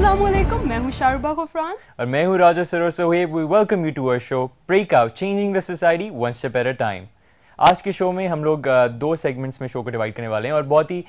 Assalamualaikum, मैं हूँ शारुबा खुफरान और मैं हूँ राजा सरोवर Sohaib. We welcome you to our show Breakout, Changing the Society One Step at a Time। आज के शो में हम लोग दो सेगमेंट्स में शो को डिवाइड करने वाले हैं और बहुत ही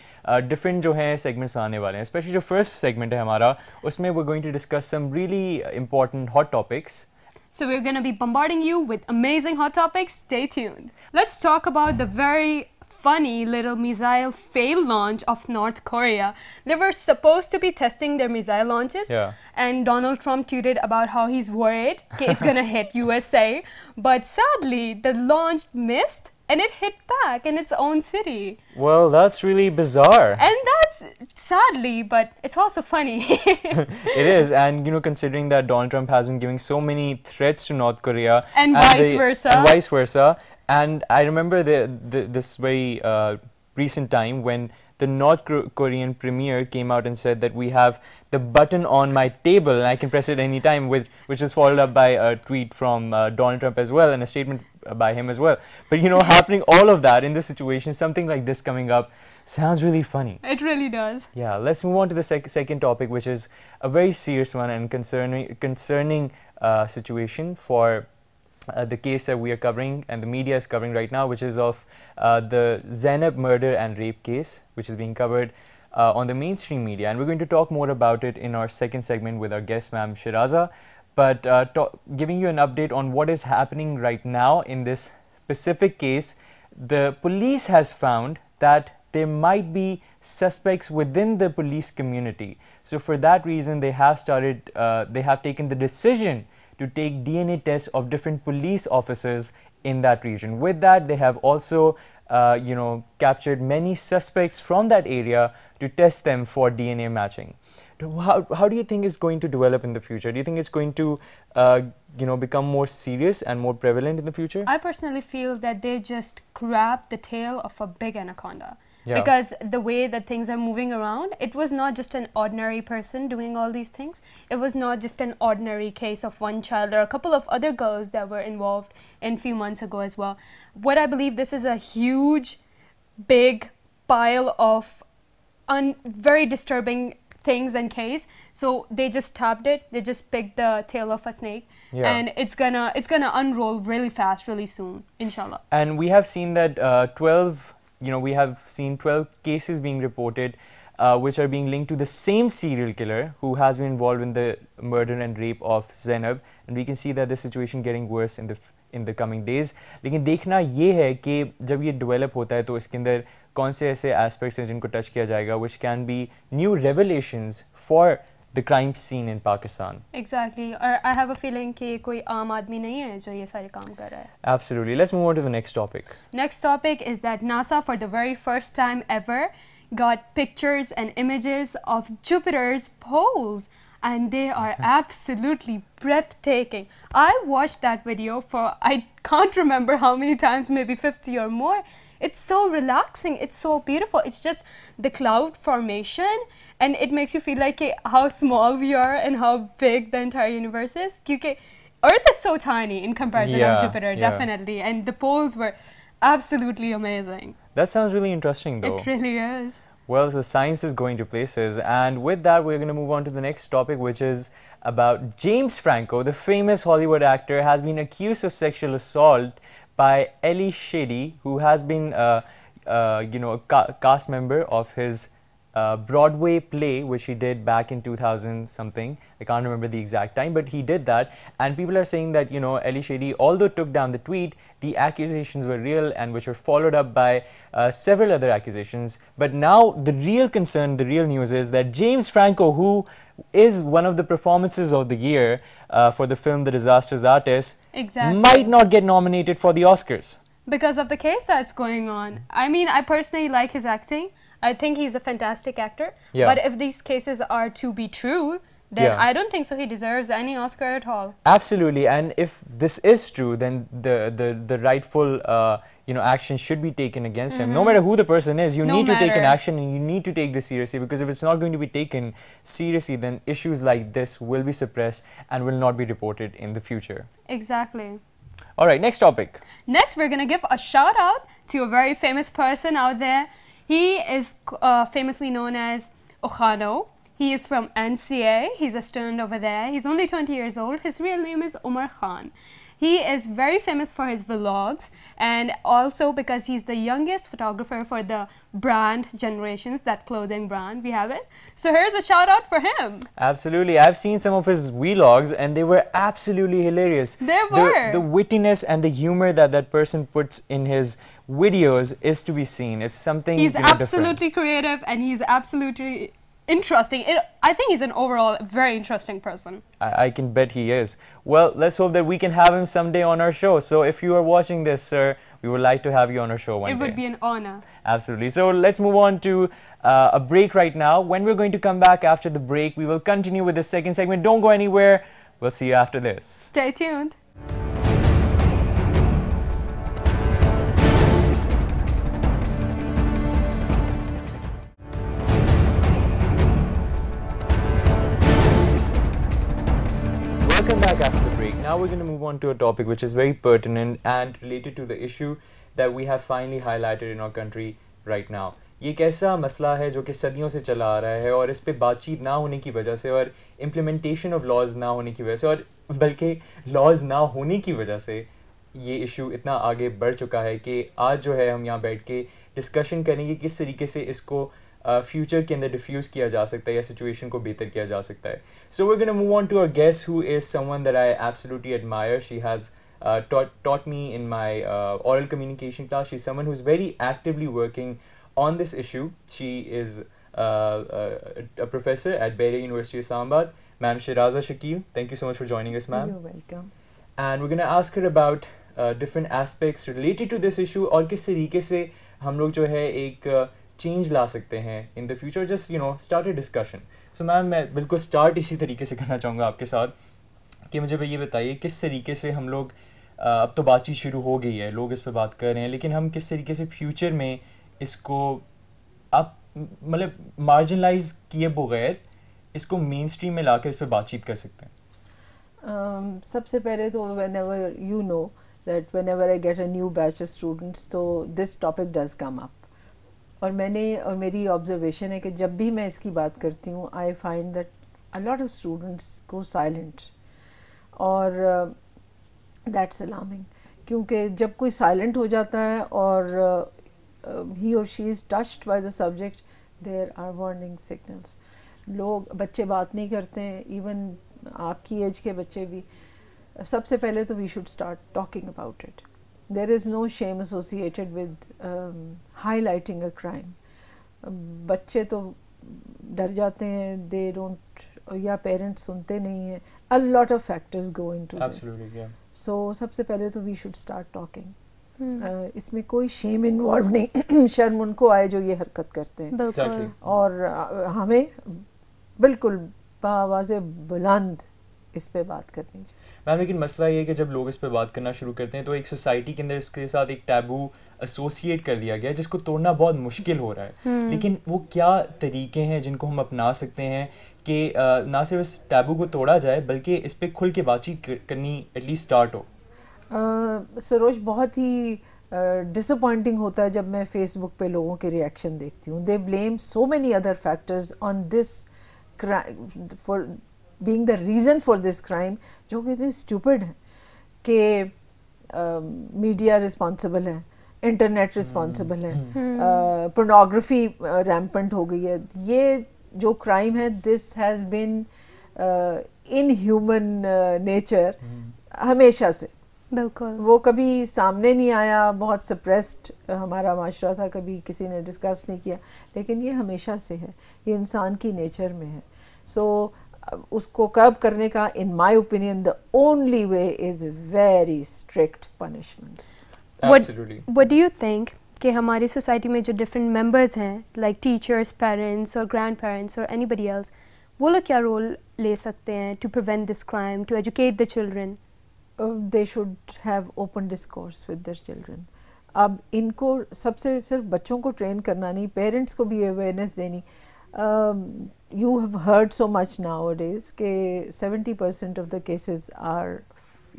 डिफरेंट जो हैं सेगमेंट्स आने वाले हैं। स्पेशली जो फर्स्ट सेगमेंट है हमारा, उसमें we're going to discuss some really important hot topics. So we're going to be bombarding you with amazing hot topics. Stay tuned. Let's talk about the very funny little missile fail launch of North Korea. They were supposed to be testing their missile launches, and Donald Trump tweeted about how he's worried it's gonna hit USA, but sadly the launch missed and it hit back in its own city. Well, that's really bizarre. And that's sadly, but it's also funny. It is, and you know, considering that Donald Trump has been giving so many threats to North Korea and vice versa. And I remember this very recent time when the North Korean premier came out and said that we have the button on my table and I can press it anytime, which is followed up by a tweet from Donald Trump as well and a statement by him as well. But you know, happening all of that in this situation, something like this coming up sounds really funny. It really does. Yeah, let's move on to the second topic, which is a very serious one and concerning situation for the case that we are covering and the media is covering right now, which is of the Zainab murder and rape case, which is being covered on the mainstream media. And we're going to talk more about it in our second segment with our guest, ma'am Shiraza. But giving you an update on what is happening right now in this specific case, the police has found that there might be suspects within the police community. So for that reason, they have taken the decision to take DNA tests of different police officers in that region. With that, they have also captured many suspects from that area to test them for DNA matching. How do you think it's going to develop in the future? Do you think it's going to become more serious and more prevalent in the future? I personally feel that they just grabbed the tail of a big anaconda. Yeah. Because the way that things are moving around, it was not just an ordinary person doing all these things. It was not just an ordinary case of one child or a couple of other girls that were involved in a few months ago as well. What I believe, this is a huge, big pile of very disturbing things and case. So they just tapped it. They just picked the tail of a snake, and it's gonna unroll really fast, really soon, inshallah. And we have seen that 12. We have seen 12 cases being reported which are being linked to the same serial killer who has been involved in the murder and rape of Zainab, and we can see that the situation getting worse in the coming days. लेकिन देखना ये है कि जब ये develop होता है तो इसके अंदर कौन से ऐसे aspects हैं जिनको touch किया जाएगा, which can be new revelations for the crime scene in Pakistan. Exactly. Or I have a feeling कि कोई आम आदमी नहीं है जो ये सारे काम कर रहा है. Absolutely. Let's move on to the next topic. Next topic is that NASA, for the very first time ever, got pictures and images of Jupiter's poles, and they are absolutely breathtaking. I watched that video for, I can't remember how many times, maybe 50 or more. It's so relaxing. It's so beautiful. It's just the cloud formation, and it makes you feel like how small we are and how big the entire universe is. Because Earth is so tiny in comparison of Jupiter, definitely. And the poles were absolutely amazing. That sounds really interesting, though. It really is. Well, the science is going to places. And with that, we're going to move on to the next topic, which is about James Franco, the famous Hollywood actor, has been accused of sexual assault by Ellie Shady, who has been a cast member of his Broadway play, which he did back in 2000 something. I can't remember the exact time, but he did that. And people are saying that, Ellie Shady, although took down the tweet, the accusations were real and which were followed up by several other accusations. But now the real concern, the real news is that James Franco, who is one of the performances of the year for the film The Disaster Artist, might not get nominated for the Oscars. Because of the case that's going on. I mean, I personally like his acting. I think he's a fantastic actor. But if these cases are to be true, then I don't think so he deserves any Oscar at all. Absolutely. And if this is true, then the rightful action should be taken against him. No matter who the person is, you need to take an action and you need to take this seriously, because if it's not going to be taken seriously, then issues like this will be suppressed and will not be reported in the future. Exactly. All right, next topic. Next, we're going to give a shout out to a very famous person out there. He is famously known as Okhano. He is from NCA. He's a student over there. He's only 20 years old. His real name is Umar Khan. He is very famous for his vlogs and also because he's the youngest photographer for the brand Generations, that clothing brand. We have it. So here's a shout out for him. Absolutely. I've seen some of his vlogs and they were absolutely hilarious. They were. The wittiness and the humor that that person puts in his videos is to be seen. It's something He's absolutely different. Creative and he's absolutely interesting. I think he's an overall very interesting person. I can bet he is. Well, let's hope that we can have him someday on our show. So if you are watching this, sir, we would like to have you on our show one day. It would be an honor. Absolutely. So let's move on to a break right now. When we're going to come back after the break, we will continue with the second segment. Don't go anywhere. We'll see you after this. Stay tuned. Welcome back after the break. Now we're going to move on to a topic which is very pertinent and related to the issue that we have finally highlighted in our country right now. ये एक ऐसा मसला है जो कि सदियों से चला आ रहा है और इस पे बातचीत ना होने की वजह से और इम्प्लीमेंटेशन ऑफ लॉज ना होने की वजह से और बल्कि लॉज ना होने की वजह से ये इशू इतना आगे बढ़ चुका है कि आज जो है हम यहाँ बैठ के डिस्कशन करेंगे किस तरीके से इसको फ्यूचर के अंदर डिफ्यूज़ किया जा सकता है या सिचुएशन को बेहतर किया जा सकता है. So we are gonna move on to our guest who is someone that I absolutely admire. She has taught me in my oral communication class. She's someone who's very actively working on this issue. She is a professor at Bahria University, Islamabad. Ma'am Shiraza Shakil, thank you so much for joining us, ma'am. You're welcome. And we're going to ask her about different aspects related to this issue और किस तरीके से हम लोग जो है एक change ला सकते हैं in the future. Just start a discussion. So ma'am मैं बिल्कुल स्टार्ट इसी तरीके से करना चाहूँगा आपके साथ कि मुझे ये बताइए किस तरीके से हम लोग अब तो बातचीत शुरू हो गई है, लोग इस पे बात कर रहे हैं, लेकिन हम किस तरीके से फ्यूचर में इसको आप मतलब मार्जिनलाइज किए बगैर इसको मेन स्ट्रीम में लाकर इस पे बातचीत कर सकते हैं. सबसे पहले तो whenever you know that whenever I get a new batch of students तो this topic does come up. और मेरी ऑब्जर्वेशन है कि जब भी मैं इसकी बात करती हूँ I find that a lot of students go silent और that's alarming क्योंकि जब कोई silent हो जाता है और he or she is touched by the subject there are warning signals. बच्चे बात नहीं करते हैं, even आपकी एज के बच्चे भी. सबसे पहले तो we should start talking about it. There is no shame associated with highlighting a crime. बच्चे तो डर जाते हैं, they don't या पेरेंट्स सुनते नहीं हैं. A lot of factors go into Absolutely, this. yeah. So सबसे पहले तो we should start talking. इसमें कोई shame involved नहीं. शर्म उनको आए जो ये हरकत करते हैं. Exactly. और हमें बिल्कुल बावाज़े बुलंद इस पे बात करनी चाहिए. मैम लेकिन मसला ये है कि जब लोग इस पे बात करना शुरू करते हैं तो एक सोसाइटी के अंदर इसके साथ एक टैबू एसोसिएट कर दिया गया है जिसको तोड़ना बहुत मुश्किल हो रहा है. लेकिन वो क्या तरीके हैं जिनको हम अपना सकते हैं कि ना सिर्फ इस टैबू को तोड़ा जाए बल्कि इस पे खुल के बातचीत करनी एटलीस्ट स्टार्ट हो. सरोज बहुत ही डिसअपॉइंटिंग होता है जब मैं फेसबुक पे लोगों के रिएक्शन देखती हूँ. They blame so many other factors on this for being the reason for this crime जो कि इतने स्टूपिड है कि मीडिया रिस्पॉन्सिबल है, इंटरनेट रिस्पॉन्सिबल है, पोर्नोग्राफी रैम्पेंट हो गई है. ये जो क्राइम है this has been in human nature हमेशा से. बिल्कुल. वो कभी सामने नहीं आया, बहुत सप्रेस्ड हमारा माशरा था, कभी किसी ने डिस्कस नहीं किया, लेकिन ये हमेशा से है, ये इंसान की नेचर में है. सो उसको कर्ब करने का in my opinion the only way is very strict punishments. What do you think कि हमारी सोसाइटी में जो डिफरेंट मेंबर्स हैं लाइक टीचर्स, पेरेंट्स और ग्रैंड पेरेंट्स और एनीबडी एल्स, वो लोग क्या रोल ले सकते हैं to prevent this crime, to educate the children? They should have open discourse with their children. अब इनको सबसे सिर्फ बच्चों को ट्रेन करना नहीं, पेरेंट्स को भी अवेयरनेस देनी. You have heard so much nowadays कि 70% of the cases are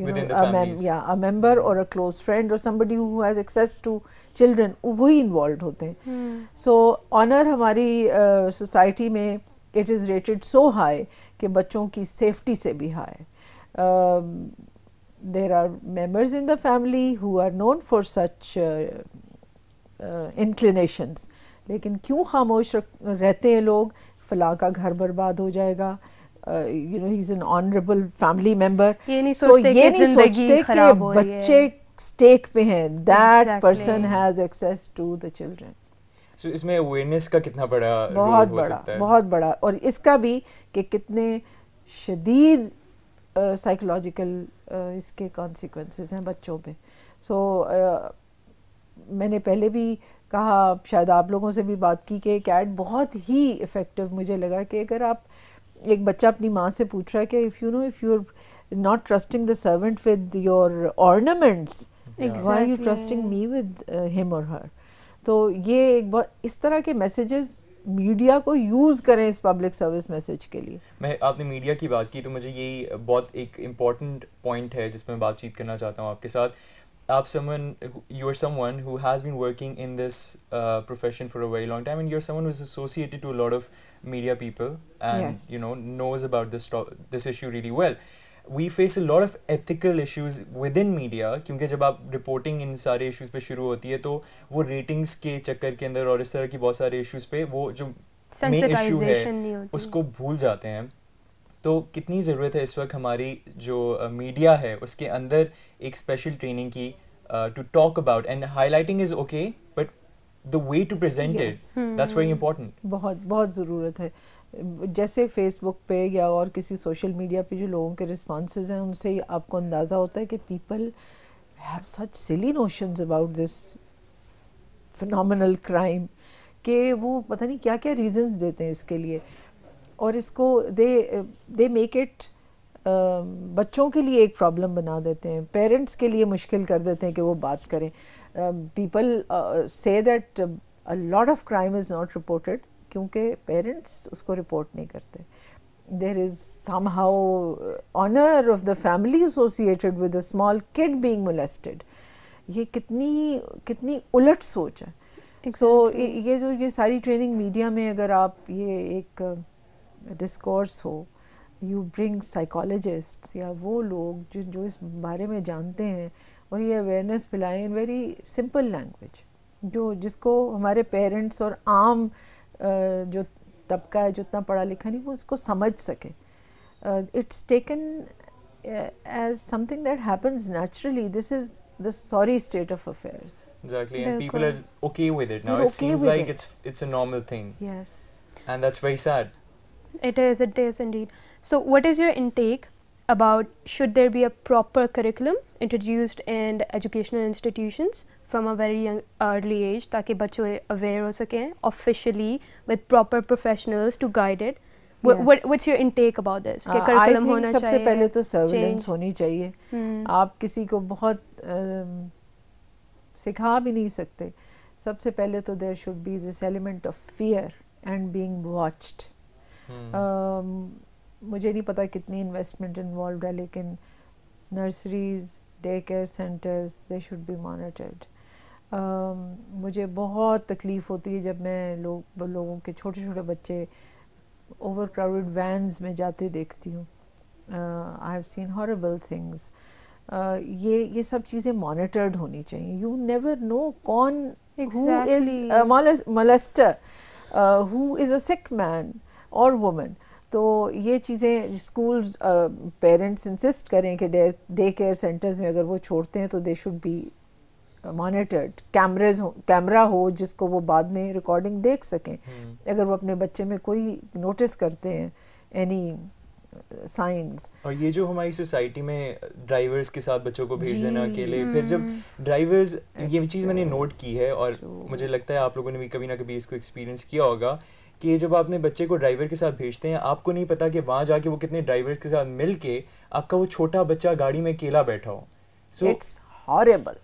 within the families. A member or a close friend or somebody who has access to children वही involved होते हैं. So honor हमारी society में it is rated so high कि बच्चों की safety से भी high. There are members in the family who are known for such inclinations. लेकिन क्यों खामोश रहते हैं लोग? फलां का घर बर्बाद हो जाएगा, you know, he's an honorable family member. ये नहीं So सोचते ये कि नहीं जिंदगी सोचते खराब कि हो रही बच्चे है. स्टेक पे हैं. That Exactly. person has access to the children. So इसमें awareness का कितना बड़ा बहुत role हो बड़ा, सकता है? बहुत बड़ा. और इसका भी कि कितने शदीद साइकोलॉजिकल इसके कॉन्सिक्वेंसेस हैं बच्चों पे. सो मैंने पहले भी कहा, शायद आप लोगों से भी बात की, कि कैट बहुत ही इफ़ेक्टिव मुझे लगा. कि अगर आप, एक बच्चा अपनी माँ से पूछ रहा है कि if you are not trusting the servant with your ornaments, why you trusting me with him or her. तो ये एक बहुत इस तरह के मैसेजेस मीडिया को यूज़ करें इस पब्लिक सर्विस मैसेज के लिए. मैं, आपने मीडिया की बात की तो मुझे यही बहुत एक इम्पॉर्टेंट पॉइंट है जिस पर मैं बातचीत करना चाहता हूँ आपके साथ. आप you are someone who has been working in this profession for a very long time, and you're someone who's associated to a lot of media people and Yes. you know, knows about this issue really well. We face a lot of ethical issues within media, क्योंकि जब आप reporting इन सारे issues पे शुरू होती है तो वो रेटिंग्स के चक्कर के अंदर और इस तरह की बहुत सारे इश्यूज पे वो जो मेन इशू है उसको भूल जाते हैं. तो कितनी ज़रूरत है इस वक्त हमारी जो मीडिया है उसके अंदर एक स्पेशल ट्रेनिंग की to talk about, and highlighting is okay but the way to present it, that's very important. बहुत बहुत ज़रूरत है. जैसे फेसबुक पे या और किसी सोशल मीडिया पे जो लोगों के रिस्पॉन्सेज हैं, उनसे ही आपको अंदाज़ा होता है कि people have such silly notions about this phenomenal crime, कि वो पता नहीं क्या क्या रीजंस देते हैं इसके लिए. और इसको दे मेक इट बच्चों के लिए एक प्रॉब्लम बना देते हैं, पेरेंट्स के लिए मुश्किल कर देते हैं कि वो बात करें. पीपल से that a lot of crime is not reported क्योंकि पेरेंट्स उसको रिपोर्ट नहीं करते. There is somehow honour of the family associated with a small kid being molested. ये कितनी उलट सोच है. सो ये सारी ट्रेनिंग मीडिया में अगर आप ये एक डिस्कोर्स हो, यू ब्रिंग साइकोलॉजिस्ट्स या वो लोग जो इस बारे में जानते हैं और ये अवेयरनेस फैलाएं इन वेरी सिंपल लैंग्वेज, जिसको हमारे पेरेंट्स और आम जो तबका है जो इतना पढ़ा लिखा नहीं वो उसको समझ सके. It's taken as something that happens naturally. This is the sorry state of affairs. Exactly, and people are okay with it now. They're It seems like it's a normal thing. Yes. And that's very sad. It is indeed. So what is your intake about, should there be a proper curriculum introduced in educational institutions from a very young early age ताकि बच्चों aware हो सकें officially with proper professionals to guide it? Yes. What's your intake about this? कि curriculum होना चाहिए? सबसे पहले तो सर्विलेंस होनी चाहिए. आप किसी को बहुत सिखा भी नहीं सकते. सबसे पहले तो there should be this element of fear and being watched. मुझे नहीं पता कितनी इन्वेस्टमेंट इन्वॉल्व है, लेकिन nurseries, day care centres, they should be monitored. मुझे बहुत तकलीफ़ होती है जब मैं लोगों के छोटे छोटे बच्चे ओवर क्राउडेड वैन्स में जाते देखती हूँ. I have seen horrible things. ये सब चीज़ें मॉनिटर्ड होनी चाहिए. यू नेवर नो कौन who is a molester, who is a sick man or woman. तो ये चीज़ें स्कूल्स पेरेंट्स इंसिस्ट करें कि डे केयर सेंटर्स में अगर वो छोड़ते हैं तो दे शुड बी मॉनिटर्ड. कैमरा हो जिसको वो बाद में रिकॉर्डिंग देख सकें. अगर वो अपने बच्चे में कोई नोटिस करते हैं एनी साइंस. और ये जो हमारी सोसाइटी में ड्राइवर्स के साथ बच्चों को भेज देना अकेले, फिर जब ड्राइवर्स, ये चीज़ मैंने नोट की है और मुझे लगता है आप लोगों ने भी कभी ना कभी इसको एक्सपीरियंस किया होगा कि जब आप अपने बच्चे को ड्राइवर के साथ भेजते हैं आपको नहीं पता कि वहाँ जाके वो कितने ड्राइवर्स के साथ मिल के आपका वो छोटा बच्चा गाड़ी में अकेला बैठा हो. So it's horrible.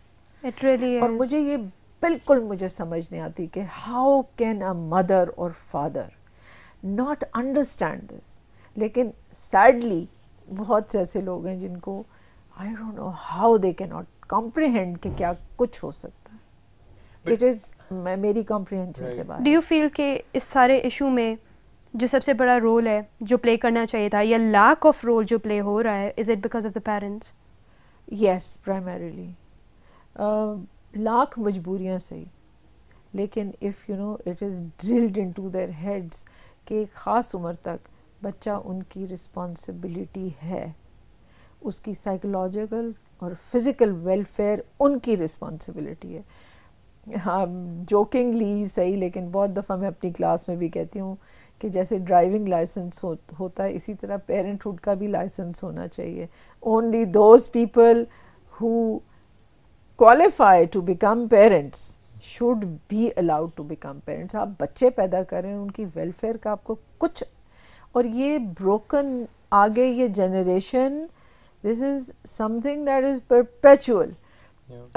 It really is. और मुझे ये बिल्कुल मुझे समझ नहीं आती कि हाउ कैन अ मदर और फादर नॉट अंडरस्टैंड दिस. लेकिन सैडली बहुत से ऐसे लोग हैं जिनको I don't know how they can not comprehend कि क्या कुछ हो सकता है. इट इज़ मेरी कॉम्प्रिहेंशन से बाहर. Do you feel कि इस सारे इशू में जो सबसे बड़ा रोल है जो प्ले करना चाहिए था, या लैक ऑफ रोल जो प्ले हो रहा है, is it because of the parents? Yes, primarily lakh मजबूरियाँ सही, लेकिन if you know it is drilled into their heads कि एक ख़ास उम्र तक बच्चा उनकी रिस्पॉन्सिबिलिटी है, उसकी साइकोलॉजिकल और फिज़िकल वेलफेयर उनकी रिस्पॉन्सिबिलिटी है। हाँ, जोकिंगली सही, लेकिन बहुत दफ़ा मैं अपनी क्लास में भी कहती हूँ कि जैसे ड्राइविंग लाइसेंस होता है, इसी तरह पेरेंटहुड का भी लाइसेंस होना चाहिए। Only those people who qualify to become parents should be allowed to become parents. आप बच्चे पैदा करें, उनकी वेलफेयर का आपको कुछ, और ये ब्रोकन आगे ये generation, this is something that is perpetual.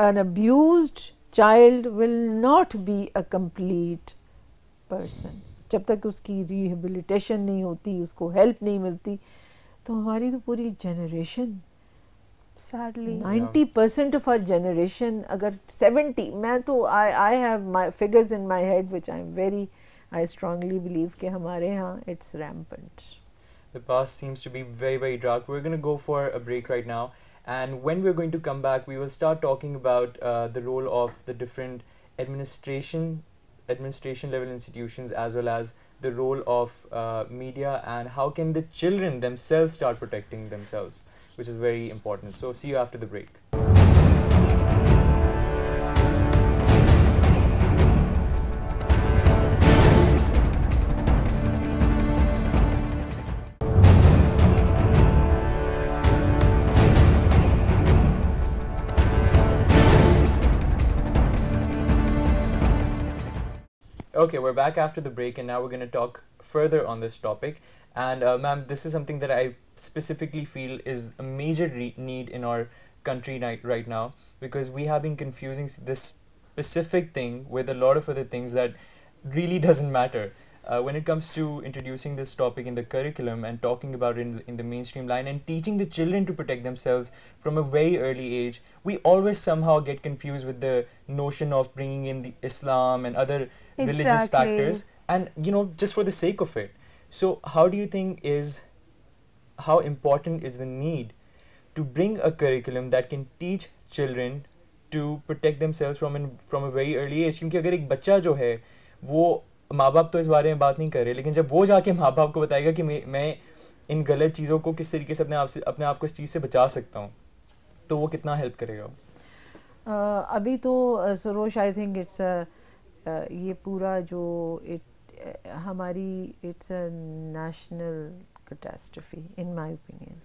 An abused child will not be a complete person जब तक उसकी रिहेबिलिटेशन नहीं होती, उसको हेल्प नहीं मिलती। तो हमारी तो पूरी generation, Sadly 90% of our generation, अगर 70, मैं तो I have my figures in my head which I strongly believe कि हमारे यहाँ it's rampant. The past seems to be very, very dark. We're going to go for a break right now. And when we're going to come back, we will start talking about the role of the different administration level institutions, as well as the role of media, and how can the children themselves start protecting themselves, which is very important. So see you after the break. Okay, we're back after the break, and now we're going to talk further on this topic. And ma'am, this is something that I specifically feel is a major need in our country right now, because we have been confusing this specific thing with a lot of other things that really doesn't matter. When it comes to introducing this topic in the curriculum and talking about it in the mainstream line and teaching the children to protect themselves from a very early age, we always somehow get confused with the notion of bringing in the Islam and other religious factors, and just for the sake of it. So how do you think how important is the need to bring a curriculum that can teach children to protect themselves from a very early age? क्योंकि अगर एक बच्चा जो है वो, माँ बाप तो इस बारे में बात नहीं कर रहे, लेकिन जब वो जाके माँ बाप को बताएगा कि मैं इन गलत चीज़ों को किस तरीके से अपने आप को इस चीज़ से बचा सकता हूँ, तो वो कितना हेल्प करेगा? अभी तो सरोश, आई थिंक इट्स ये पूरा जो हमारी it's a national catastrophe in my opinion,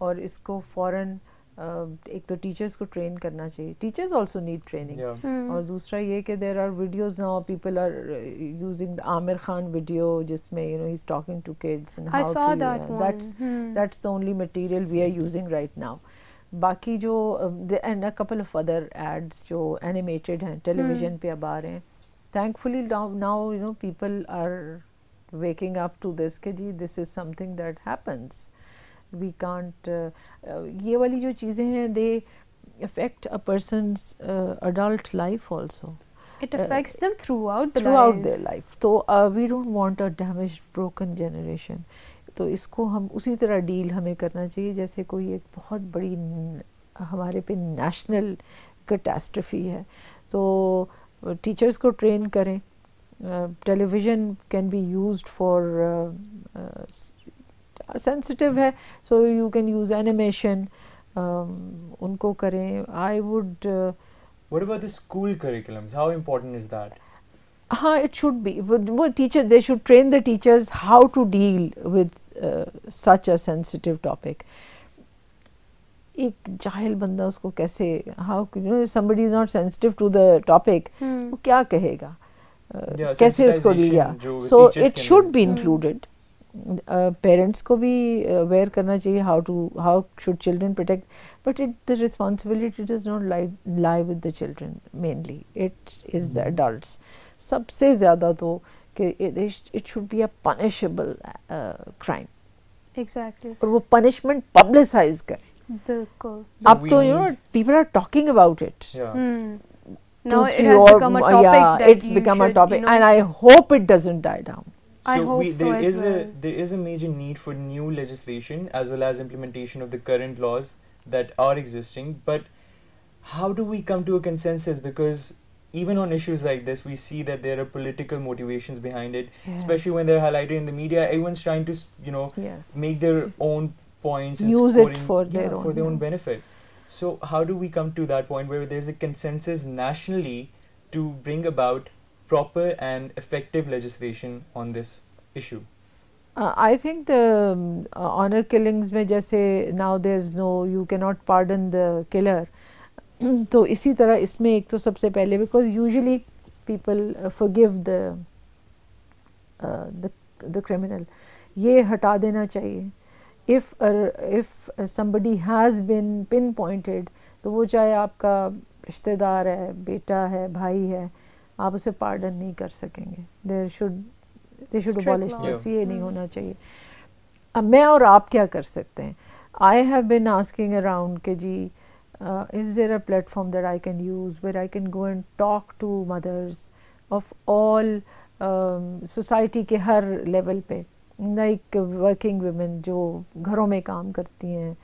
और इसको फ़ौरन एक तो टीचर्स को ट्रेन करना चाहिए, टीचर्स आल्सो नीड ट्रेनिंग, और दूसरा ये कि there are videos now, people are using the Aamir Khan video जिसमें he is talking to kids and how to, that's the only material we are using right now. बाकी जो and a couple of other ads जो animated हैं television पे अब आ रहे हैं, thankfully now people are waking up to this कि जी this is something that happens, we can't ये वाली जो चीज़ें हैं they affect a person's adult life also. It affects them throughout their life. तो we don't want a damaged broken generation. तो इसको हम उसी तरह डील हमें करना चाहिए जैसे कोई एक बहुत बड़ी हमारे पे नेशनल कैटास्ट्रफी है। तो टीचर्स को ट्रेन करें, television can be used for sensitive है, so you can use animation, उनको करें। I would What about the school curriculums? How important is that? हाँ, it should be. वो teachers, they should train the teachers how to deal with such a sensitive topic. एक जाहिल बंदा उसको कैसे, how somebody is not sensitive to the topic, वो क्या कहेगा, कैसे उसको लिया? So it should be included. Parents को भी aware करना चाहिए how should children protect, but the responsibility does not lie with the children mainly. It is the adults. सबसे ज़्यादा तो कि it should be a punishable crime. Exactly. और वो punishment publicize करे. बिल्कुल. अब तो people are talking about it. Yeah. Now it has become a topic that it's become a topic, and I hope it doesn't die down. I hope so there as is well. there is a major need for new legislation as well as implementation of the current laws that are existing. But how do we come to a consensus? Because even on issues like this, we see that there are political motivations behind it, especially when they're highlighted in the media. Everyone's trying to, Yes. make their own points and Use it scoring, for their own, for their own yeah. benefit. So how do we come to that point where there's a consensus nationally to bring about proper and effective legislation on this issue? I think the honor killings में जैसे now there's no, you cannot pardon the killer. तो इसी तरह इसमें एक तो सबसे पहले, because usually people forgive the criminal, ये हटा देना चाहिए. If somebody has been pinpointed, तो वो चाहे आपका रिश्तेदार है, बेटा है, भाई है, आप उसे पार्डन नहीं कर सकेंगे. they should abolish this. ये नहीं होना चाहिए. अब मैं और आप क्या कर सकते हैं? I have been asking around कि जी is there a platform that I can use where I can go and talk to mothers of all society के हर level पे, like working women जो घरों में काम करती हैं.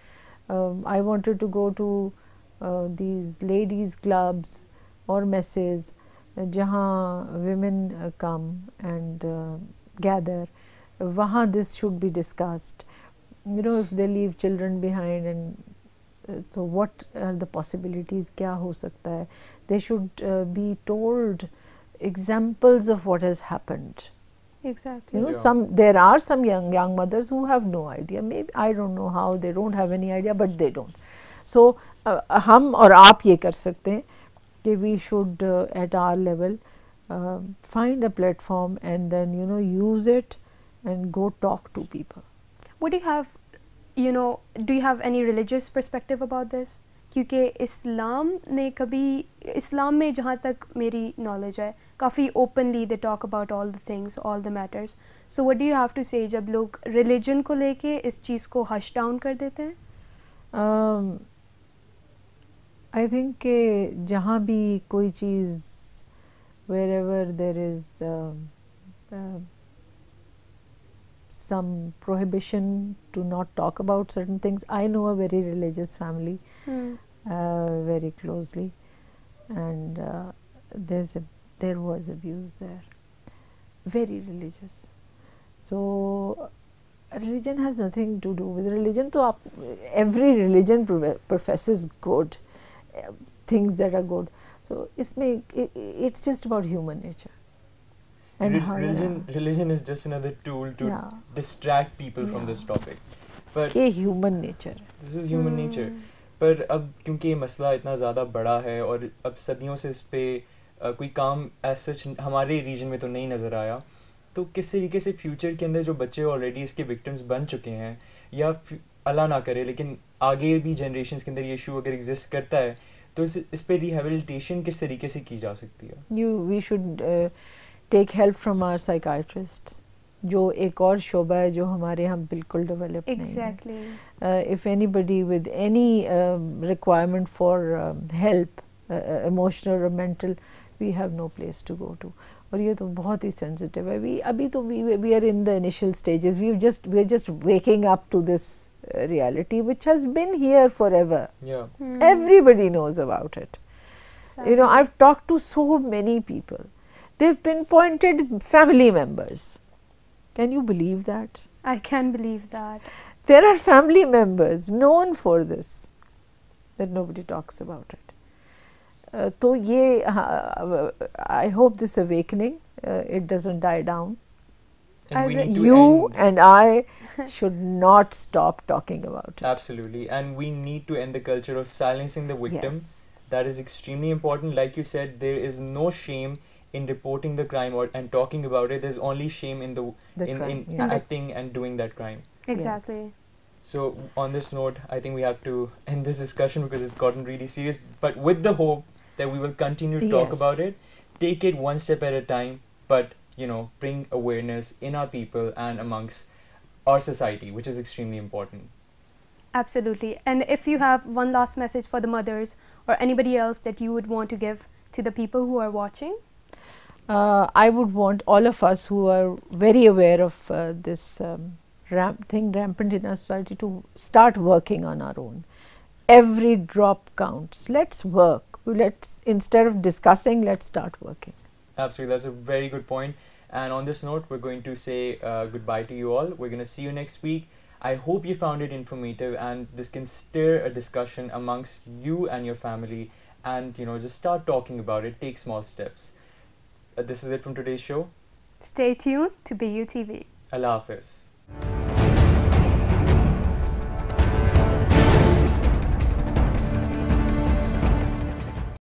I wanted to go to these ladies clubs or messes जहाँ women come and gather. वहाँ this should be discussed. If they leave children behind, and so what are the possibilities, क्या हो सकता है? They should be told examples of what has happened. Exactly. There are some young mothers who have no idea. Maybe I don't know how, they don't have any idea, but they don't. So हम और आप ये कर सकते हैं कि we should at our level find a platform and then use it and go talk to people. What do you have, do you have any religious perspective about this? क्योंकि इस्लाम में जहाँ तक मेरी knowledge है, काफ़ी openly they talk about all the things, all the matters. So what do you have to say जब लोग religion को लेके इस चीज़ को hush down कर देते हैं? I think कि जहाँ भी कोई चीज़, wherever there is some prohibition to not talk about certain things. I know a very religious family very closely, and there was abuse there, very religious. So religion has nothing to do with religion. So every religion professes good things that are good. So it's just about human nature. And religion is just another tool to distract people from this topic. But human nature. This is human nature. पर अब क्योंकि ये मसला इतना ज़्यादा बड़ा है और अब सदियों से इस पे कोई काम ऐसा हमारे रीजन में तो नहीं नज़र आया, तो किस तरीके से फ्यूचर के अंदर जो बच्चे ऑलरेडी इसके विक्टिम्स बन चुके हैं, या अल्लाह ना करे लेकिन आगे भी जनरेशन्स के अंदर ये इशू अगर एग्जिस्ट करता है, तो इस पे रिहेबिलिटेशन किस तरीके से की जा सकती है? We should take help from our psychiatrists, जो एक और शोबा है जो हमारे यहाँ बिल्कुल डेवलप नहीं है. If anybody with any requirement for help, emotional or mental, we have no place to go to. और ये तो बहुत ही sensitive है. अभी तो we are in the initial stages. we are just waking up to this reality which has been here forever. Everybody knows about it. I've talked to so many people. They've pinpointed family members. Can you believe that? I can believe that. There are family members known for this, that nobody talks about it. So I hope this awakening, it doesn't die down. And you and I should not stop talking about it. Absolutely. And we need to end the culture of silencing the victim. Yes. That is extremely important. Like you said, there is no shame in reporting the crime and talking about it. There's only shame in acting and doing that crime. Exactly. Yes. So on this note, I think we have to end this discussion because it's gotten really serious, but with the hope that we will continue to talk about it, take it one step at a time, but bring awareness in our people and amongst our society, which is extremely important. Absolutely. And if you have one last message for the mothers or anybody else that you would want to give to the people who are watching? I would want all of us who are very aware of this thing rampant in our society to start working on our own. Every drop counts. Let's work. Let's, instead of discussing, let's start working. Absolutely, that's a very good point. And on this note, we're going to say goodbye to you all. We're going to see you next week. I hope you found it informative and this can stir a discussion amongst you and your family, and just start talking about it. Take small steps. This is it from today's show. Stay tuned to BUTV. Allah Hafiz.